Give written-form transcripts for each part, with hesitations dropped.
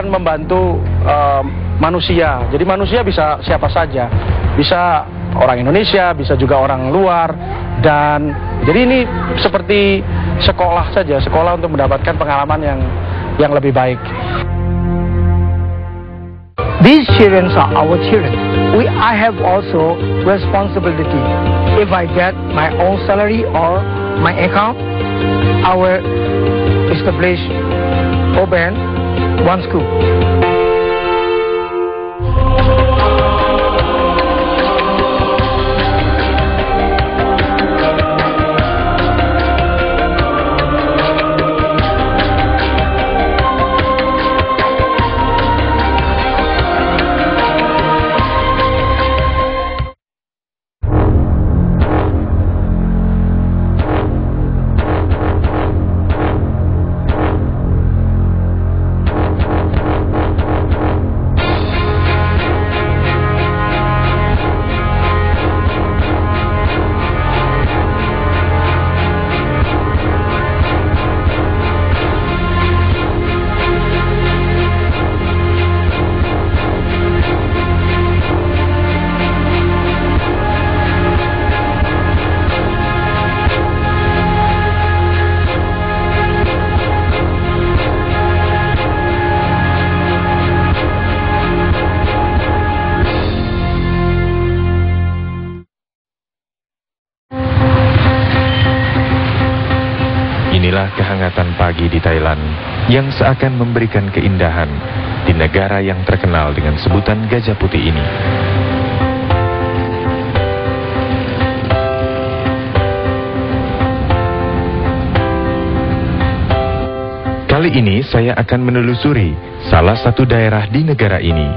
akan membantu manusia. Jadi manusia bisa siapa saja, bisa orang Indonesia, bisa juga orang luar, dan jadi ini seperti sekolah saja, sekolah untuk mendapatkan pengalaman yang lebih baik. These children are our children. I have also responsibility. If I get my own salary or my account, I will establish, open one school. Inilah kehangatan pagi di Thailand yang seakan memberikan keindahan di negara yang terkenal dengan sebutan Gajah Putih ini. Kali ini saya akan menelusuri salah satu daerah di negara ini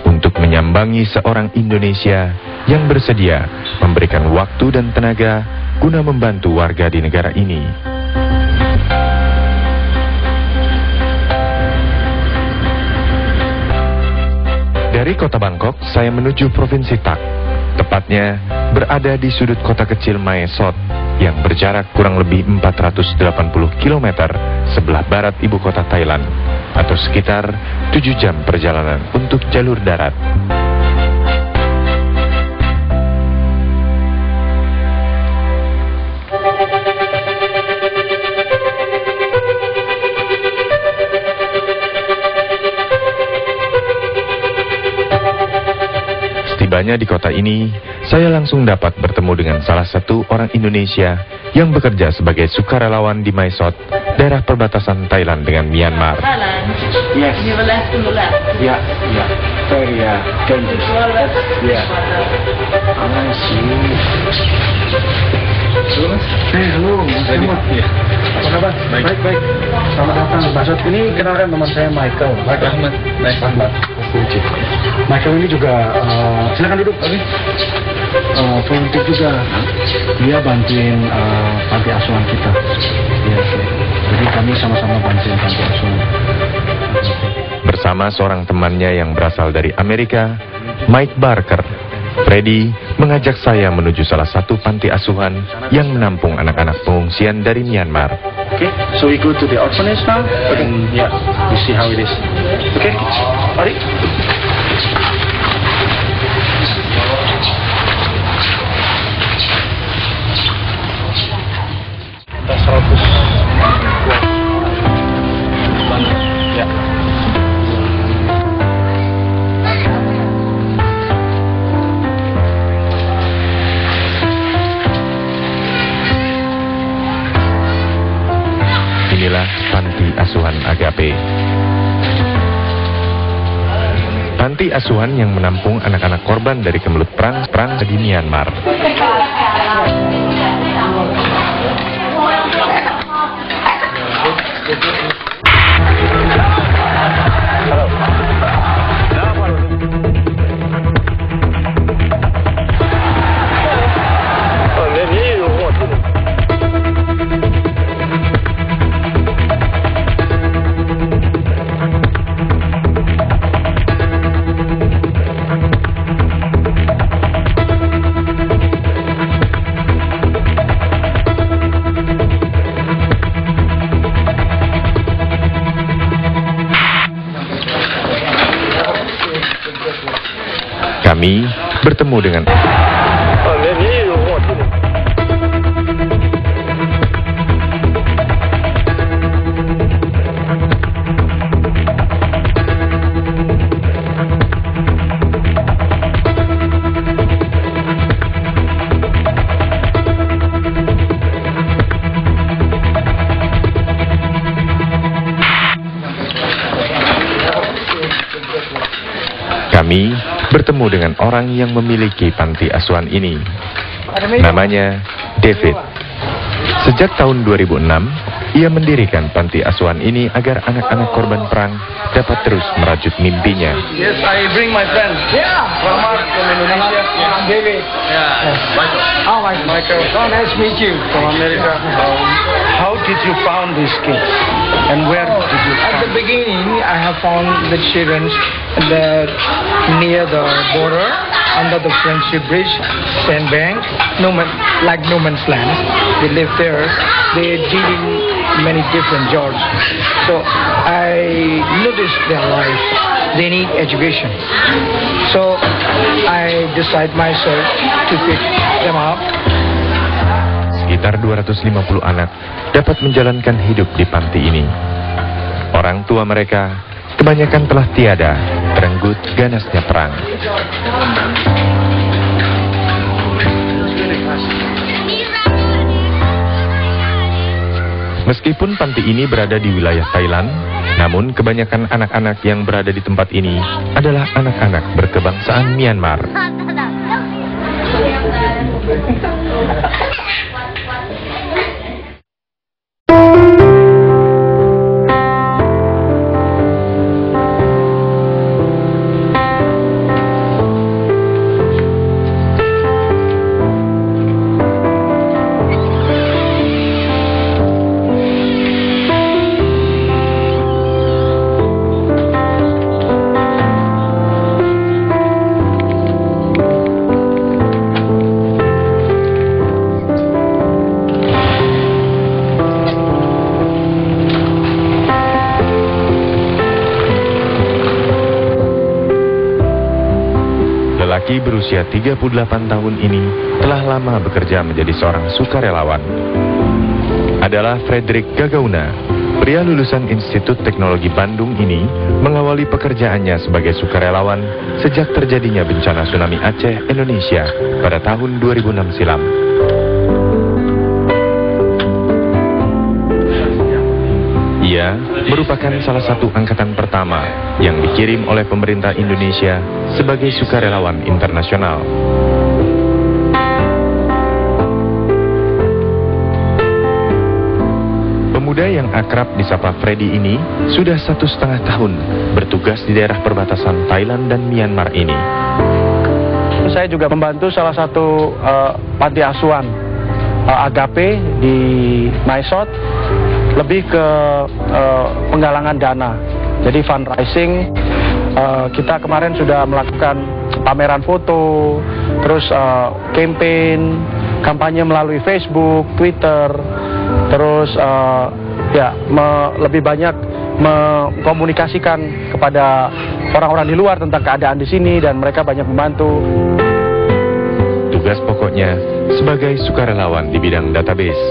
untuk menyambangi seorang Indonesia yang bersedia memberikan waktu dan tenaga guna membantu warga di negara ini. Dari kota Bangkok, saya menuju Provinsi Tak, tepatnya berada di sudut kota kecil Mae Sot yang berjarak kurang lebih 480 km sebelah barat ibu kota Thailand, atau sekitar 7 jam perjalanan untuk jalur darat. Setibanya di kota ini, saya langsung dapat bertemu dengan salah satu orang Indonesia yang bekerja sebagai sukarelawan di Mae Sot, daerah perbatasan Thailand dengan Myanmar. Yes. Ya, ya. Very dangerous. Ya. Halo, Mas Ahmad. Apa kabar? Baik, baik. Selamat datang di Mae Sot. Ini kenalkan teman saya Michael. Ahmad. Ahmad. Michael ini juga silakan duduk. Volunteer juga. Dia bantuin panti asuhan kita. Ya, jadi kami sama-sama bantuin panti asuhan. Bersama seorang temannya yang berasal dari Amerika, Mike Barker, Freddy mengajak saya menuju salah satu panti asuhan yang menampung anak-anak pengungsian dari Myanmar. Okay, so we go to the orphanage now, and yeah, we see how it is. Okay, mari. Ya. Inilah panti asuhan Agape. Panti asuhan yang menampung anak-anak korban dari kemelut perang di Myanmar. Kami bertemu dengan orang yang memiliki panti asuhan ini. Namanya David. Sejak tahun 2006, ia mendirikan panti asuhan ini agar anak-anak korban perang dapat terus merajut mimpinya. Yes, I bring my friend. Yeah. Rahmat from Indonesia. I'm David. Yeah. Oh, Michael. Oh, nice to meet you. From America. How did you found this kids? And where did you At the find? beginning, I have found the children that near the border, under the Friendship Bridge, sandbank, like no man's land. They live there. They dealing many different jobs. So I noticed their life. They need education. So I decide myself to pick them up. Sekitar 250 anak dapat menjalankan hidup di panti ini. Orang tua mereka kebanyakan telah tiada, terenggut ganasnya perang. Meskipun panti ini berada di wilayah Thailand, namun kebanyakan anak-anak yang berada di tempat ini adalah anak-anak berkebangsaan Myanmar. Lelaki berusia 38 tahun ini telah lama bekerja menjadi seorang sukarelawan. Adalah Frederick Gagauna. Pria lulusan Institut Teknologi Bandung ini mengawali pekerjaannya sebagai sukarelawan sejak terjadinya bencana tsunami Aceh, Indonesia pada tahun 2006 silam. Ia merupakan salah satu angkatan pertama yang dikirim oleh pemerintah Indonesia sebagai sukarelawan internasional. Pemuda yang akrab disapa Freddy ini sudah 1,5 tahun bertugas di daerah perbatasan Thailand dan Myanmar ini. Saya juga membantu salah satu panti asuhan Agape di Mysot, lebih ke penggalangan dana. Jadi fundraising, kita kemarin sudah melakukan pameran foto, terus campaign, kampanye melalui Facebook, Twitter, terus lebih banyak mengkomunikasikan kepada orang-orang di luar tentang keadaan di sini dan mereka banyak membantu. Tugas pokoknya sebagai sukarelawan di bidang database.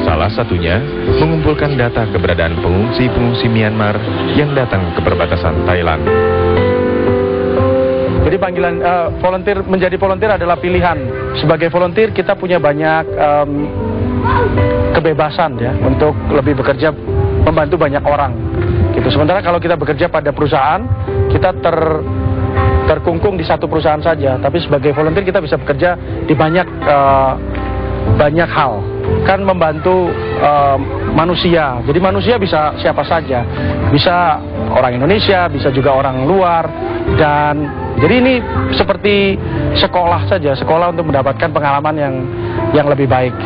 Salah satunya mengumpulkan data keberadaan pengungsi-pengungsi Myanmar yang datang ke perbatasan Thailand. Jadi panggilan volunteer, menjadi volunteer adalah pilihan. Sebagai volunteer kita punya banyak kebebasan ya untuk lebih bekerja membantu banyak orang. Gitu. Sementara kalau kita bekerja pada perusahaan, kita terkungkung di satu perusahaan saja. Tapi sebagai volunteer kita bisa bekerja di banyak hal. Kan membantu manusia. Jadi manusia bisa siapa saja. Bisa orang Indonesia, bisa juga orang luar. Dan jadi ini seperti sekolah saja, sekolah untuk mendapatkan pengalaman yang lebih baik.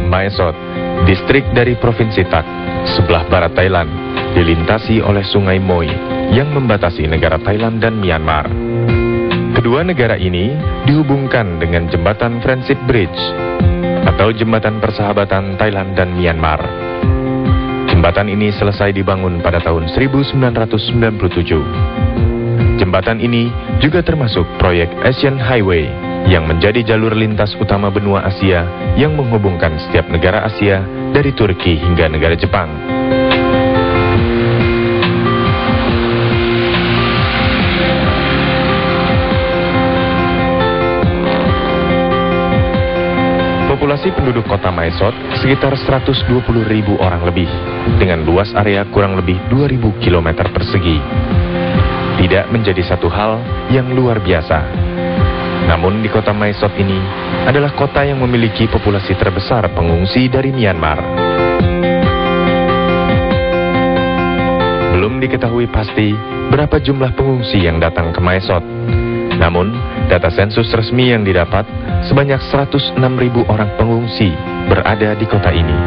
Mysot, distrik dari Provinsi Tak, sebelah barat Thailand, dilintasi oleh Sungai Moi yang membatasi negara Thailand dan Myanmar. Kedua negara ini dihubungkan dengan jembatan Friendship Bridge atau jembatan persahabatan Thailand dan Myanmar. Jembatan ini selesai dibangun pada tahun 1997. Jembatan ini juga termasuk proyek Asian Highway yang menjadi jalur lintas utama benua Asia yang menghubungkan setiap negara Asia dari Turki hingga negara Jepang. Populasi penduduk kota Mae Sot sekitar 120.000 orang lebih, dengan luas area kurang lebih 2.000 km persegi. Tidak menjadi satu hal yang luar biasa. Namun di kota Mae Sot ini adalah kota yang memiliki populasi terbesar pengungsi dari Myanmar. Belum diketahui pasti berapa jumlah pengungsi yang datang ke Mae Sot. Namun, data sensus resmi yang didapat, sebanyak 106.000 orang pengungsi berada di kota ini.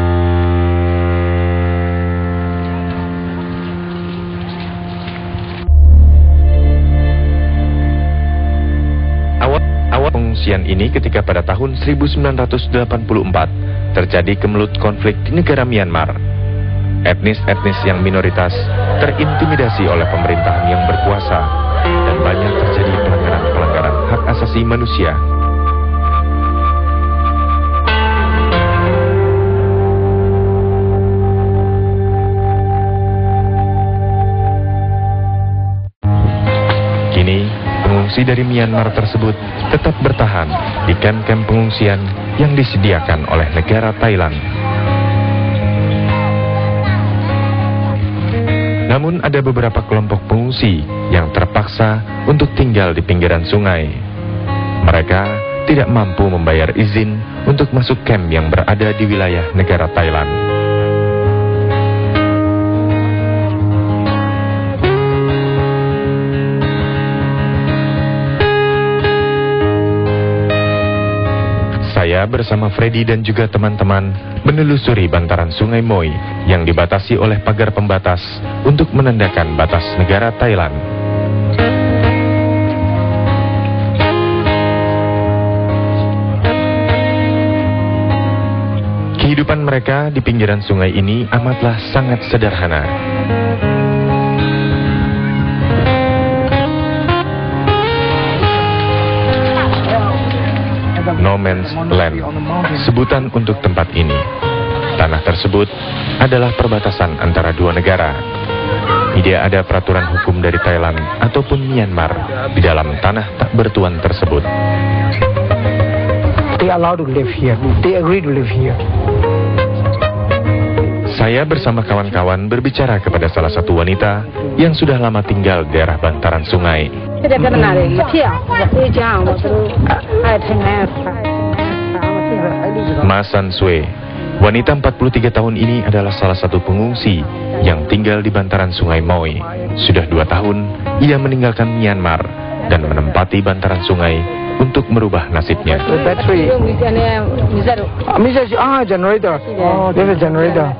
Awal pengungsian ini ketika pada tahun 1984 terjadi kemelut konflik di negara Myanmar. Etnis-etnis yang minoritas terintimidasi oleh pemerintahan yang berkuasa dan banyak terjadi pelanggaran hak asasi manusia. Kini, pengungsi dari Myanmar tersebut tetap bertahan di kamp-kamp pengungsian yang disediakan oleh negara Thailand. Namun ada beberapa kelompok pengungsi yang terpaksa untuk tinggal di pinggiran sungai. Mereka tidak mampu membayar izin untuk masuk kamp yang berada di wilayah negara Thailand. Saya bersama Freddy dan juga teman-teman menelusuri bantaran Sungai Moi yang dibatasi oleh pagar pembatas untuk menandakan batas negara Thailand. Kehidupan mereka di pinggiran sungai ini amatlah sangat sederhana. No Man's Land, sebutan untuk tempat ini. Tanah tersebut adalah perbatasan antara dua negara. Tidak ada peraturan hukum dari Thailand ataupun Myanmar di dalam tanah tak bertuan tersebut. They allowed to live here. They agree to live here. Saya bersama kawan-kawan berbicara kepada salah satu wanita yang sudah lama tinggal di daerah bantaran sungai. Ma San Sue, wanita 43 tahun ini adalah salah satu pengungsi yang tinggal di bantaran sungai Moi. Sudah 2 tahun ia meninggalkan Myanmar dan menempati bantaran sungai untuk merubah nasibnya. Generator. Oh, there's a generator.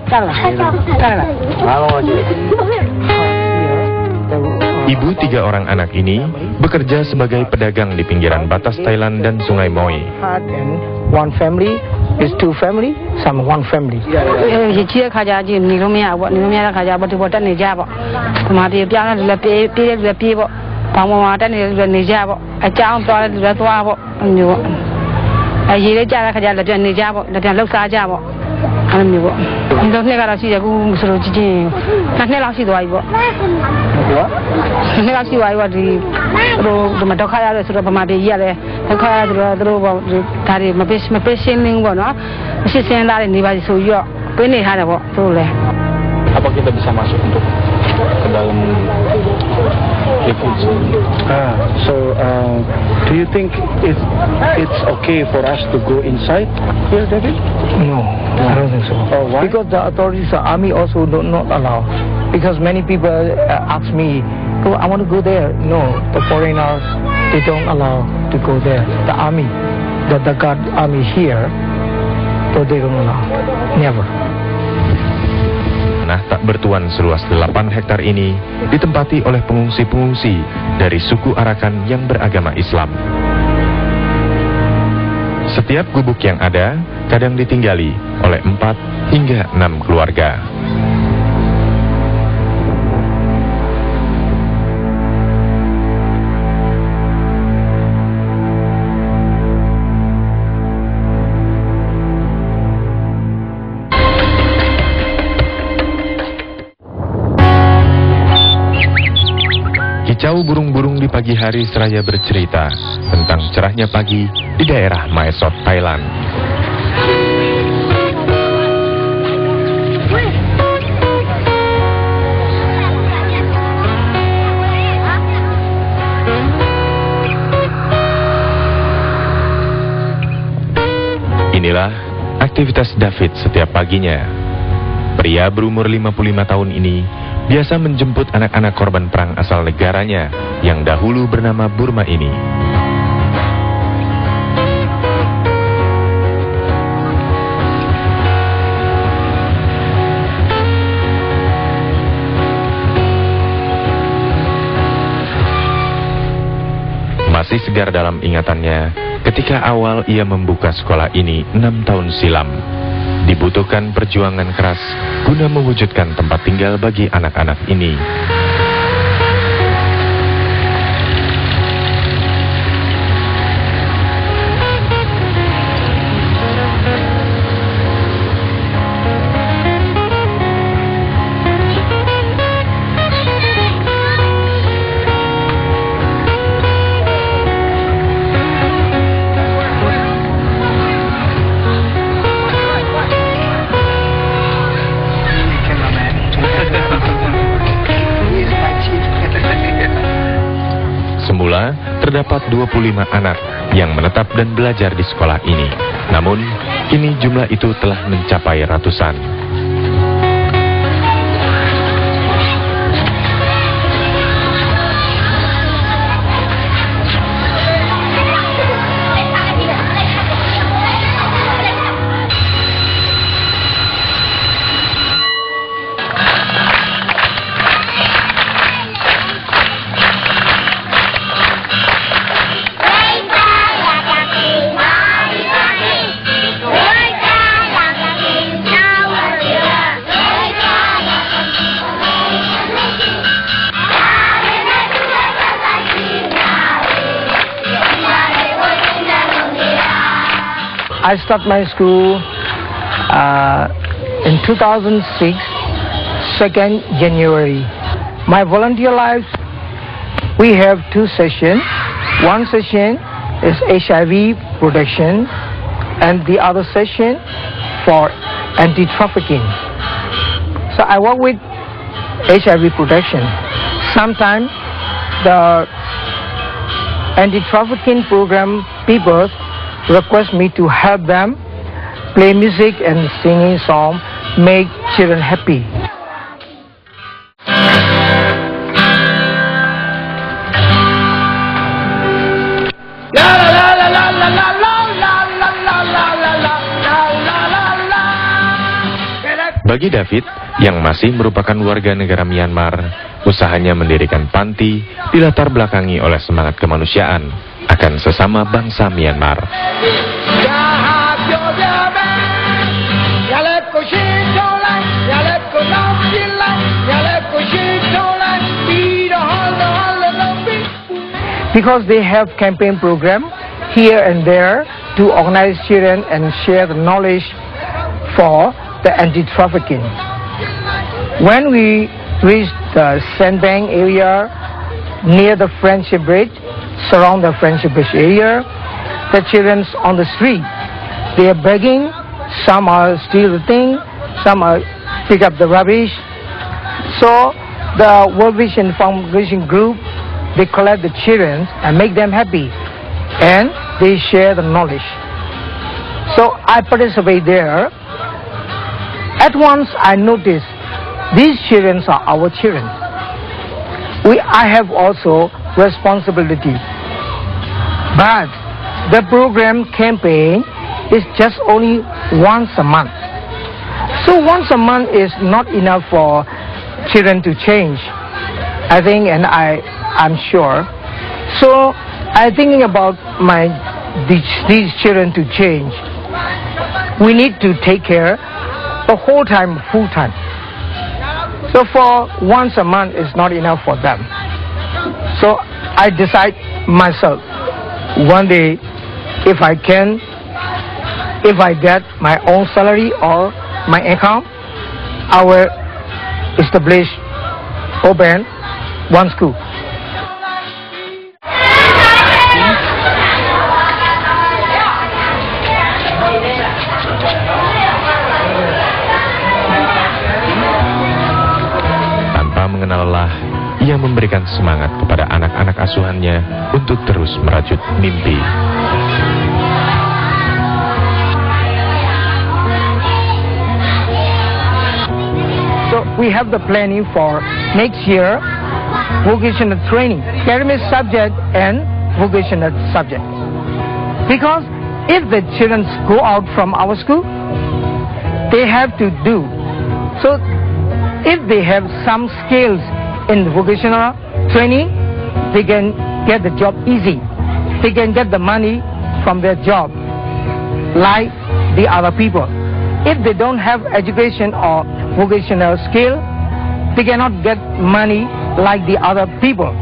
Ibu 3 orang anak ini bekerja sebagai pedagang di pinggiran batas Thailand dan Sungai Moi. One family is 2 family, some 1 family. Apa kita bisa masuk untuk ke dalam refuge? Do you think it's okay for us to go inside here, David? No, I don't think so. Oh, why? Because the authorities, the army also do not allow. Because many people ask me, oh, I want to go there. No, the foreigners, they don't allow to go there. The army, the guard army here, so they don't allow. Never. Tanah tak bertuan seluas 8 hektar ini ditempati oleh pengungsi-pengungsi dari suku Arakan yang beragama Islam. Setiap gubuk yang ada kadang ditinggali oleh 4 hingga 6 keluarga. Kicau burung-burung di pagi hari seraya bercerita tentang cerahnya pagi di daerah Mae Sot, Thailand. Inilah aktivitas David setiap paginya. Pria berumur 55 tahun ini biasa menjemput anak-anak korban perang asal negaranya yang dahulu bernama Burma ini. Masih segar dalam ingatannya ketika awal ia membuka sekolah ini 6 tahun silam. Dibutuhkan perjuangan keras guna mewujudkan tempat tinggal bagi anak-anak ini. Semula terdapat 25 anak yang menetap dan belajar di sekolah ini. Namun, kini jumlah itu telah mencapai ratusan. I started my school in 2006, 2nd January. My volunteer life, we have 2 sessions. One session is HIV protection and the other session for anti-trafficking. So I work with HIV protection. Sometimes the anti-trafficking program people request me to help them play music and singing song, make children happy. Bagi David, yang masih merupakan warga negara Myanmar, usahanya mendirikan panti dilatar belakangi oleh semangat kemanusiaan akan sesama bangsa Myanmar. Because they have campaign program here and there to organize children and share the knowledge for the anti-trafficking. When we reach the Sandbank area near the Friendship Bridge, surround the Friendship Bridge area, the children on the street, they are begging, some are steal the thing, some are pick up the rubbish. So the World Vision Foundation group, they collect the children and make them happy, and they share the knowledge. So I participate there. At once I noticed these children are our children. I have also responsibility. But the program campaign is just only once a month. So once a month is not enough for children to change, I think, and I'm sure. So I'm thinking about these children to change. We need to take care the whole time, full time. So for once a month is not enough for them. So I decide myself, one day, if I get my own salary or my account, I will establish, open one school. Tanpa mengenal lelah, ia memberikan semangat kepada anak-anak asuhannya untuk terus merajut mimpi. So we have the planning for next year, vocational training, academic subject and vocational subject. Because if the children go out from our school, they have to do. So if they have some skills in vocational training, they can get the job easy. They can get the money from their job like the other people. If they don't have education or vocational skill, they cannot get money like the other people,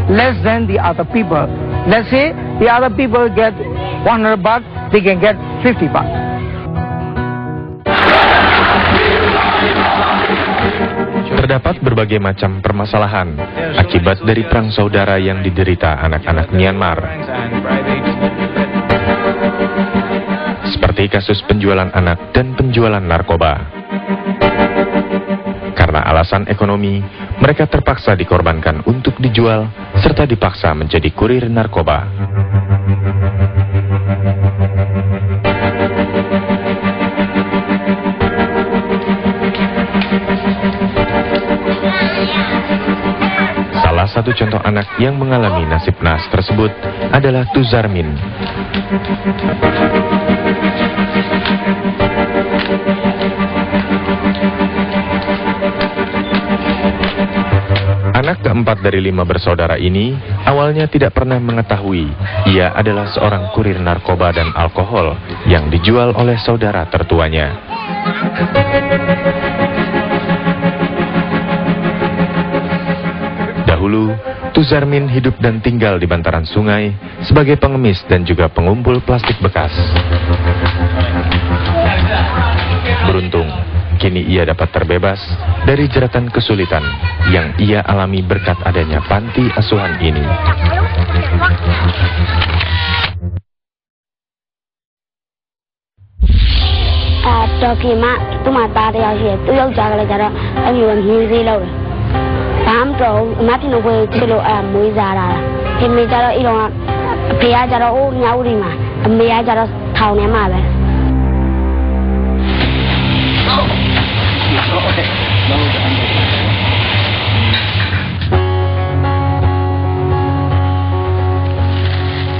less than the other people. Let's say the other people get 100 baht, they can get 50 baht. Terdapat berbagai macam permasalahan akibat dari perang saudara yang diderita anak-anak Myanmar. Seperti kasus penjualan anak dan penjualan narkoba. Karena alasan ekonomi, mereka terpaksa dikorbankan untuk dijual serta dipaksa menjadi kurir narkoba. Salah satu contoh anak yang mengalami nasib naas tersebut adalah Tuzarmin. Anak keempat dari 5 bersaudara ini awalnya tidak pernah mengetahui ia adalah seorang kurir narkoba dan alkohol yang dijual oleh saudara tertuanya. Dahulu, Tuzarmin hidup dan tinggal di bantaran sungai sebagai pengemis dan juga pengumpul plastik bekas. Beruntung, kini ia dapat terbebas dari jeratan kesulitan yang ia alami berkat adanya panti asuhan ini.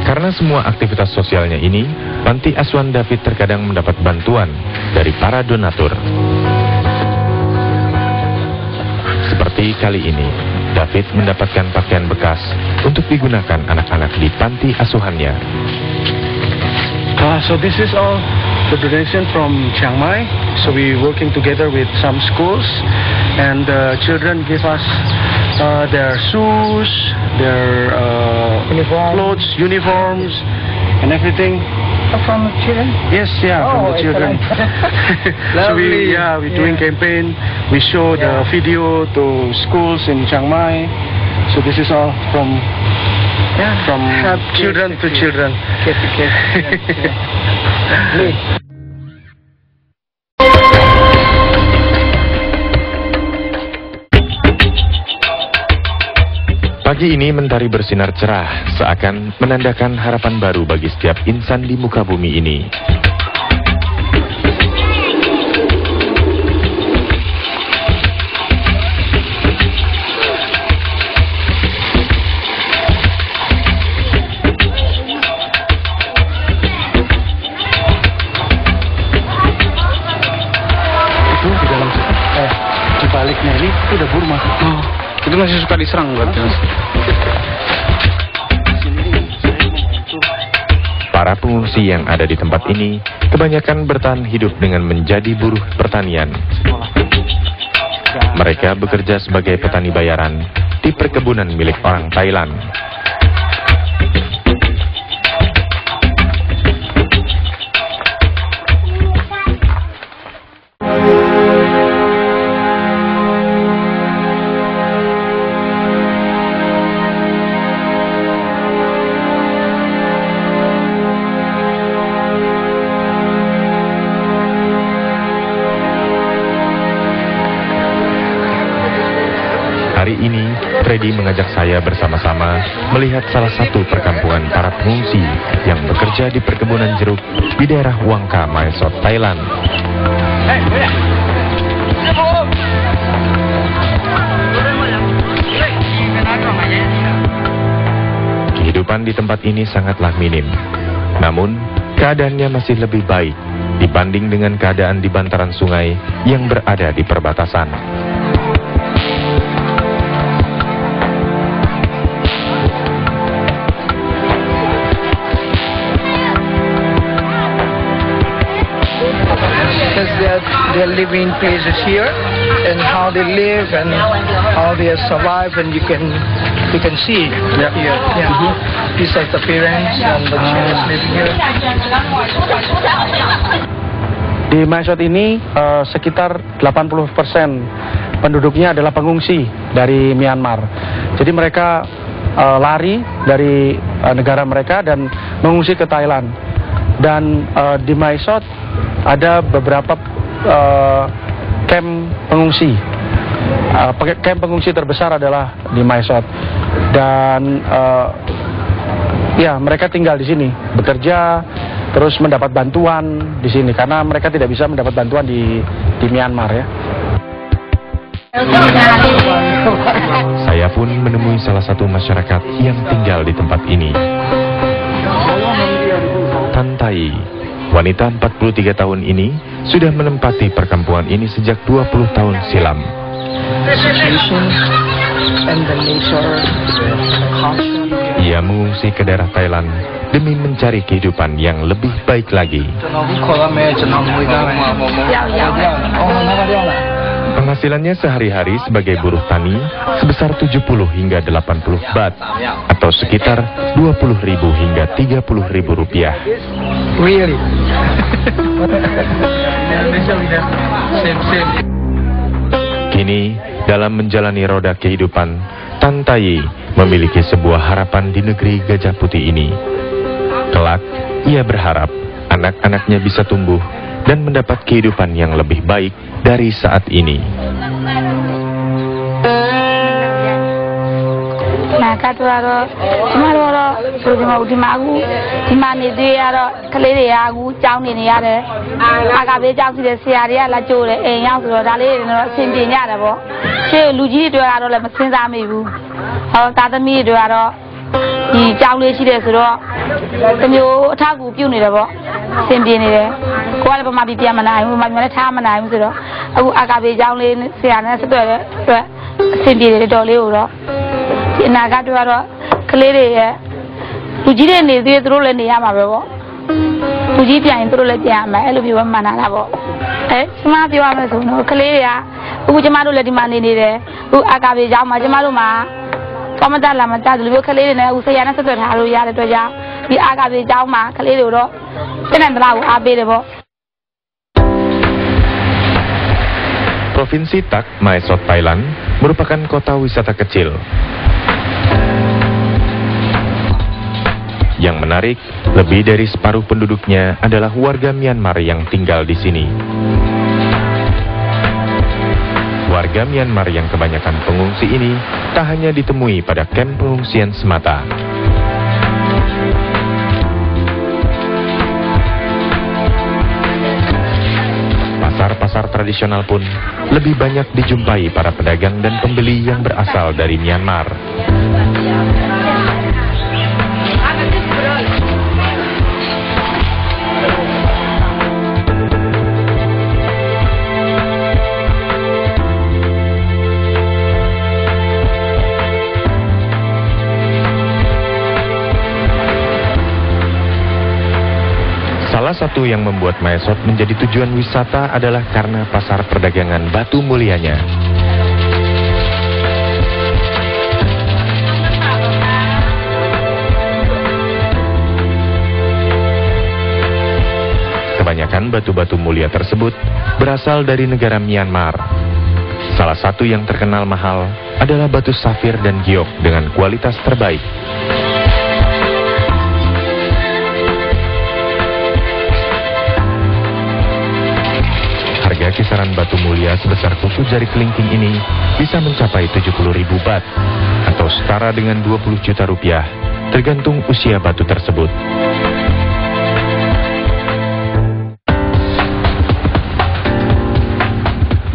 Karena semua aktivitas sosialnya ini, panti asuhan David terkadang mendapat bantuan dari para donatur. Seperti kali ini, David mendapatkan pakaian bekas untuk digunakan anak-anak di panti asuhannya. So this is all the donation from Chiang Mai. So we working together with some schools, and the children give us their shoes, their clothes, uniforms, and everything. From the children? Yes, from the children. So we doing campaign. We show the video to schools in Chiang Mai. So this is all from children to children. Pagi ini mentari bersinar cerah, seakan menandakan harapan baru bagi setiap insan di muka bumi ini. Itu masih suka diserang berarti, Mas? Para pengungsi yang ada di tempat ini kebanyakan bertahan hidup dengan menjadi buruh pertanian. Mereka bekerja sebagai petani bayaran di perkebunan milik orang Thailand. Hari ini, Freddy mengajak saya bersama-sama melihat salah satu perkampungan para pengungsi yang bekerja di perkebunan jeruk di daerah Wang Ka, Mae Sot, Thailand. Kehidupan di tempat ini sangatlah minim. Namun, keadaannya masih lebih baik dibanding dengan keadaan di bantaran sungai yang berada di perbatasan. Their living places here and how they live and how they survive, and you can see here. Yeah. These are the parents and the children living here. Di Mae Sot ini sekitar 80% penduduknya adalah pengungsi dari Myanmar. Jadi mereka lari dari negara mereka dan mengungsi ke Thailand. Dan di Mae Sot ada beberapa camp pengungsi. Camp pengungsi terbesar adalah di Mae Sot. Dan ya, mereka tinggal di sini, bekerja, terus mendapat bantuan di sini karena mereka tidak bisa mendapat bantuan di Myanmar ya. Saya pun menemui salah satu masyarakat yang tinggal di tempat ini. Tantai, wanita 43 tahun ini sudah menempati perkampungan ini sejak 20 tahun silam. Ia mengungsi ke daerah Thailand demi mencari kehidupan yang lebih baik lagi. Penghasilannya sehari-hari sebagai buruh tani sebesar 70 hingga 80 baht atau sekitar 20.000 hingga 30.000 rupiah. Really? Kini, dalam menjalani roda kehidupan, Tantai memiliki sebuah harapan di negeri Gajah Putih ini. Kelak, ia berharap anak-anaknya bisa tumbuh dan mendapat kehidupan yang lebih baik dari saat ini. Provinsi Tak, Mae Sot, Thailand merupakan kota wisata kecil. Yang menarik, lebih dari separuh penduduknya adalah warga Myanmar yang tinggal di sini. Warga Myanmar yang kebanyakan pengungsi ini tak hanya ditemui pada kamp pengungsian semata. Pasar-pasar tradisional pun lebih banyak dijumpai para pedagang dan pembeli yang berasal dari Myanmar. satu yang membuat Mae Sot menjadi tujuan wisata adalah karena pasar perdagangan batu mulianya. Kebanyakan batu-batu mulia tersebut berasal dari negara Myanmar. Salah satu yang terkenal mahal adalah batu safir dan giok dengan kualitas terbaik. Harga kisaran batu mulia sebesar kuku jari kelingking ini bisa mencapai 70.000 baht atau setara dengan 20 juta rupiah, tergantung usia batu tersebut.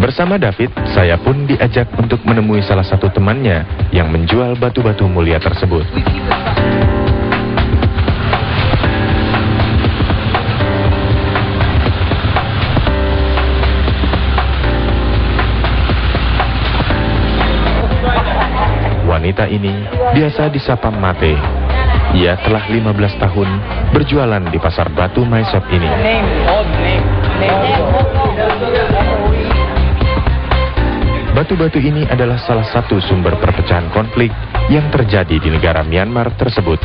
Bersama David, saya pun diajak untuk menemui salah satu temannya yang menjual batu-batu mulia tersebut. Wanita ini biasa disapa Mate. Ia telah 15 tahun berjualan di pasar batu Mae Sot ini. Batu-batu ini adalah salah satu sumber perpecahan konflik yang terjadi di negara Myanmar tersebut.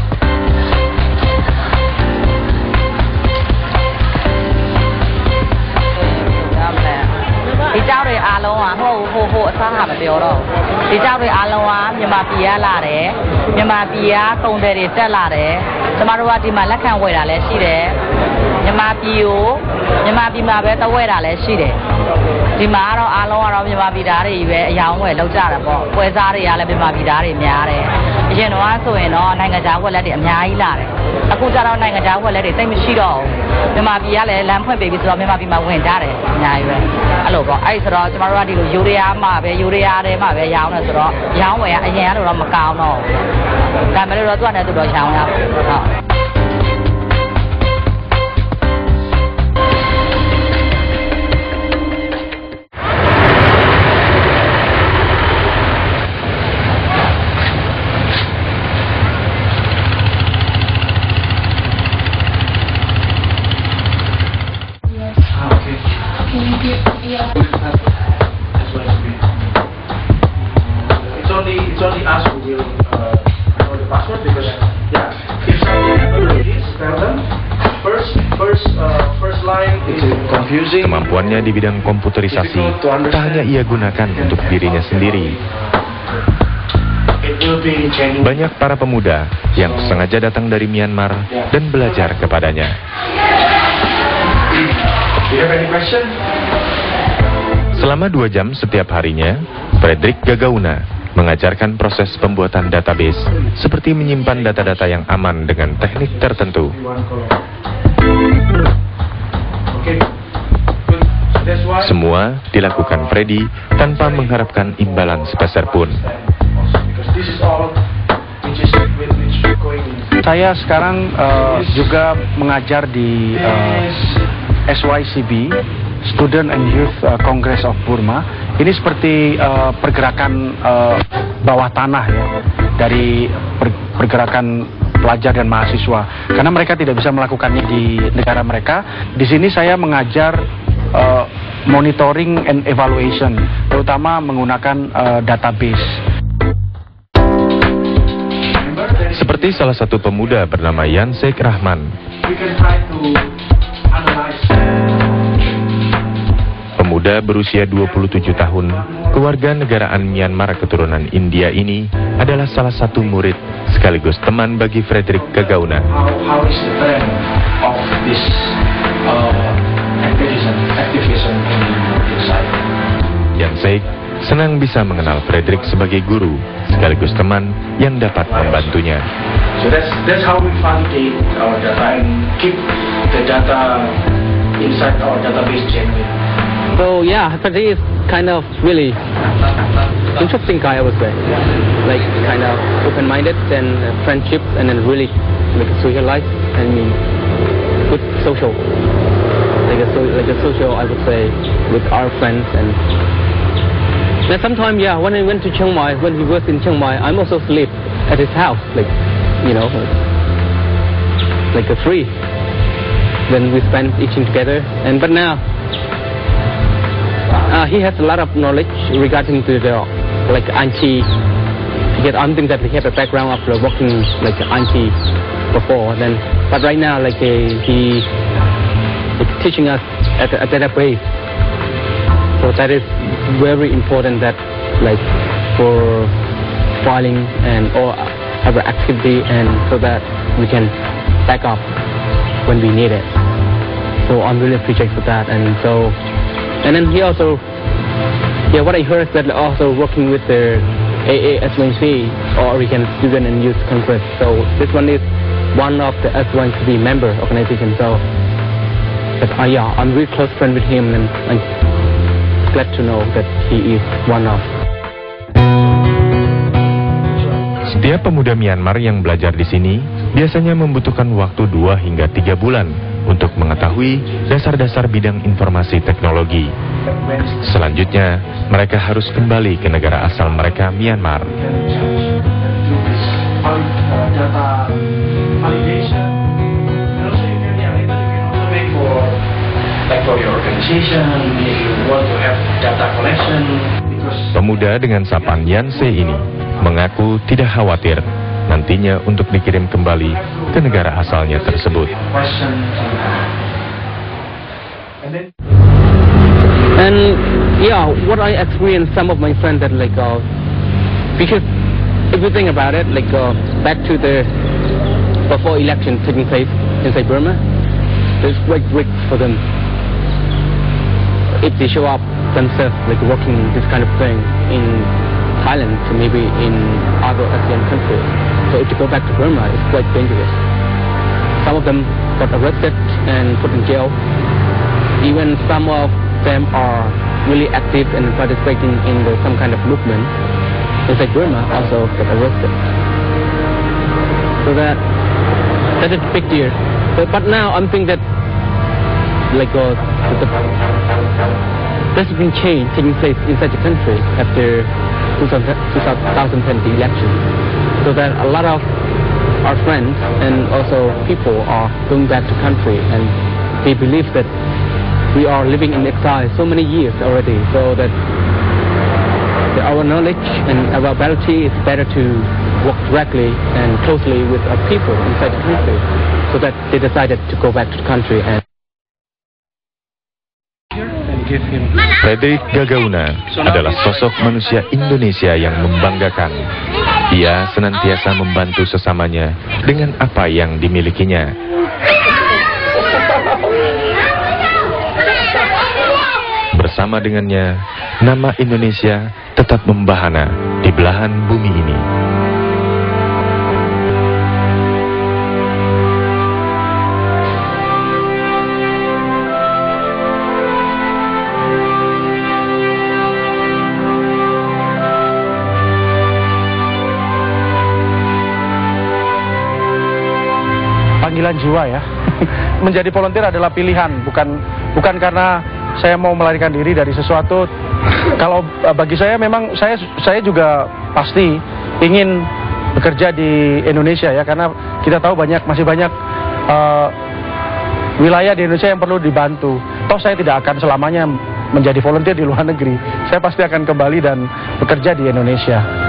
Di mana orang Myanmar bidari, yang orang lokal apa, puasa hari ada Myanmar bidari miare. Jadi orang tu eno, naik jauh lagi miai lah. Aku cara naik jauh lagi, tapi mesti dah. Myanmar bidari, lampu baby sudah Myanmar bidari mungkin jare, miai. Alo, ai sudah cuma orang di Urea mah, Urea ada mah, yang orang sudah, yang orang yang orang Macau no. Dan mereka tu ada tu dah yang orang. It's only us who will know the password because if something happens, tell them first line is confusing. Kemampuannya di bidang komputerisasi tak hanya ia gunakan untuk dirinya sendiri. Banyak para pemuda yang sengaja datang dari Myanmar dan belajar kepadanya. Selama 2 jam setiap harinya, Frederick Gagauna mengajarkan proses pembuatan database seperti menyimpan data-data yang aman dengan teknik tertentu. Semua dilakukan Freddy tanpa mengharapkan imbalan sepeser pun. Saya sekarang juga mengajar di SYCB, Student and Youth Congress of Burma. Ini seperti pergerakan bawah tanah ya, dari pergerakan pelajar dan mahasiswa. Karena mereka tidak bisa melakukannya di negara mereka. Di sini saya mengajar monitoring and evaluation, terutama menggunakan database. Seperti salah satu pemuda bernama Yansek Rahman. Pemuda berusia 27 tahun, keluarga negaraan Myanmar keturunan India ini adalah salah satu murid sekaligus teman bagi Frederick Gagauna. How is the trend of this activism inside? Yansek senang bisa mengenal Frederick sebagai guru sekaligus teman yang dapat membantunya. So that's how we validate our data and keep the data inside our database genuine. So yeah, Frederick is kind of really interesting guy, I would say. Like kind of open-minded and friendship, and then really like socialize. I mean, good social, like a social, I would say, with our friends. And then sometimes, yeah, when I went to Chiang Mai, when we was in Chiang Mai, I'm also sleep at his house, like, you know, like a free. then we spend eating together. And but now he has a lot of knowledge regarding to the like anti. Because I'm thinking that he has a background of working like anti before. Then but right now like he is teaching us at a better pace. So that is very important that like for filing and all other activity, and so that we can back up when we need it. So I'm really appreciative for that. And then he also, what I heard is that also working with the AA-S1C or Oregon Student and Youth Congress. So this one is one of the S1C member organization. So but I'm really close friend with him, and I'm glad to know that he is one of. Setiap pemuda Myanmar yang belajar di sini biasanya membutuhkan waktu 2 hingga 3 bulan untuk mengetahui dasar-dasar bidang informasi teknologi. Selanjutnya, mereka harus kembali ke negara asal mereka, Myanmar. Pemuda dengan sapaan Yanse ini mengaku tidak khawatir nantinya untuk dikirim kembali ke negara asalnya tersebut. And what I experienced, some of my friends that like because if you think about it, like back to the before election taking place inside Burma, there's great risk for them if they show up themselves like working this kind of thing in Thailand, so maybe in other ASEAN countries. So if you go back to Burma, it's quite dangerous. Some of them got arrested and put in jail. Even some of them are really active and participating in some kind of movement inside Burma, also got arrested. So that is a big deal. But now I'm thinking that like there's been change taking place inside the country after 2020 election, so that a lot of our friends and also people are going back to country, and they believe that we are living in exile so many years already, so that our knowledge and our ability is better to work directly and closely with our people inside the country, so that they decided to go back to the country and Frederick Gagauna adalah sosok manusia Indonesia yang membanggakan. Ia senantiasa membantu sesamanya dengan apa yang dimilikinya. Bersama dengannya, nama Indonesia tetap membahana di belahan bumi ini. Panggilan jiwa ya. Menjadi volunteer adalah pilihan, bukan karena saya mau melarikan diri dari sesuatu. Kalau bagi saya memang saya juga pasti ingin bekerja di Indonesia ya, karena kita tahu masih banyak wilayah di Indonesia yang perlu dibantu. Toh saya tidak akan selamanya menjadi volunteer di luar negeri. Saya pasti akan kembali dan bekerja di Indonesia.